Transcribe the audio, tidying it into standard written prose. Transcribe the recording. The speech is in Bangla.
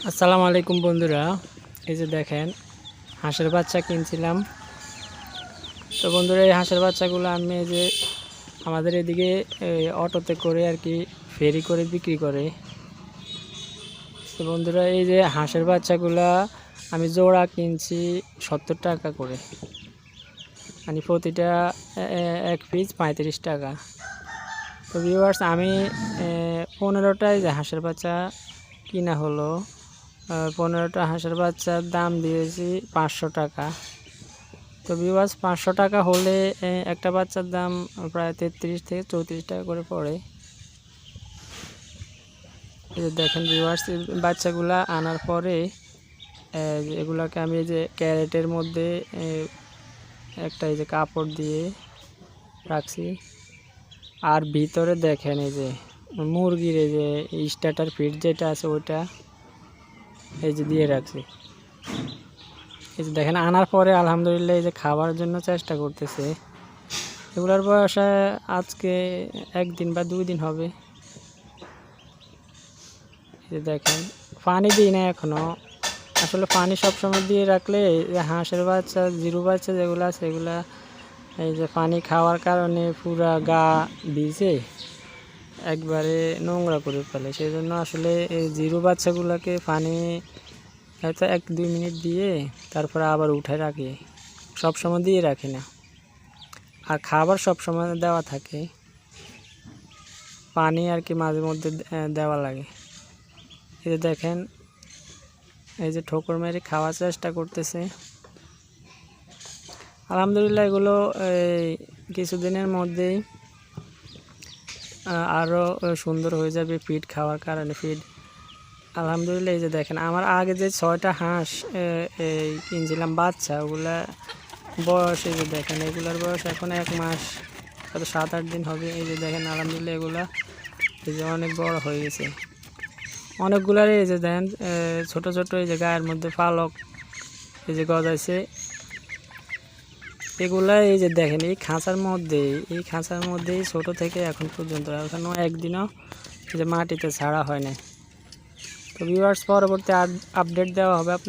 আসসালামু আলাইকুম বন্ধুরা, এই যে দেখেন হাঁসের বাচ্চা কিনছিলাম। তো বন্ধুরা, এই হাঁসের বাচ্চাগুলো আমি এই যে আমাদের এদিকে অটোতে করে আর কি ফেরি করে বিক্রি করে। তো বন্ধুরা, এই যে হাঁসের বাচ্চাগুলা আমি জোড়া কিনছি 70 টাকা করে, মানে প্রতিটা এক পিস 35 টাকা। তো ভিউয়ার্স, আমি 15টায় যে হাঁসের বাচ্চা কিনা হলো, 15টা হাঁসের বাচ্চার দাম দিয়েছি 500 টাকা। তো ভিউয়ার্স, 500 টাকা হলে একটা বাচ্চার দাম প্রায় 33 থেকে 34 টাকা করে পড়ে। এই যে দেখেন ভিউয়ার্স, বাচ্চাগুলা আনার পরে এগুলাকে আমি এই যে ক্যারেটের মধ্যে একটা এই যে কাপড় দিয়ে রাখছি। আর ভিতরে দেখেন এই যে মুরগির এই যে স্টার্টার ফিড যেটা আছে ওইটা এই যে দিয়ে রাখছি। এই যে দেখেন আনার পরে আলহামদুলিল্লাহ এই যে খাবার জন্য চেষ্টা করতেছে। এগুলোর বয়স আজকে 1 দিন বা 2 দিন হবে। এই যে দেখেন পানি দিই না এখনো। আসলে পানি সবসময় দিয়ে রাখলে হাঁসের বাচ্চা জিরো বাচ্চা যেগুলো আছে সেগুলা এই যে পানি খাওয়ার কারণে পুরা গা ভিজে একবারে নোংরা করে ফেলে। সেই জন্য আসলে এই জিরো বাচ্চাগুলোকে পানি হয়তো 1-2 মিনিট দিয়ে তারপরে আবার উঠে রাখি, সবসময় দিয়ে রাখি না। আর খাবার সবসময় দেওয়া থাকে, পানি আর কি মাঝে মধ্যে দেওয়া লাগে। এই যে দেখেন এই যে ঠোকর মেরে খাওয়ার চেষ্টা করতেছে। আলহামদুলিল্লাহ এগুলো কিছুদিনের মধ্যেই আরও সুন্দর হয়ে যাবে ফিড খাওয়ার কারণে। ফিড আলহামদুলিল্লাহ এই যে দেখেন আমার আগে যে 6টা হাঁস কিনছিলাম বাচ্চা, ওগুলা বয়স এই যে দেখেন এগুলার বয়স এখন 1 মাস কত 7-8 দিন হবে। এই যে দেখেন আলহামদুলিল্লাহ এগুলা এই যে অনেক বড় হয়ে গেছে। অনেকগুলার এই যে দেখেন ছোট ছোট এই যে গায়ের মধ্যে পালক এই যে গজাইছে। এগুলা এই যে দেখেন এই খাঁচার মধ্যেই ছোট থেকে এখন পর্যন্ত এখনো একদিনও এই যে মাটিতে ছাড়া হয় না। তো ভিউয়ার্স, পরবর্তী আপডেট দেওয়া হবে আপনার।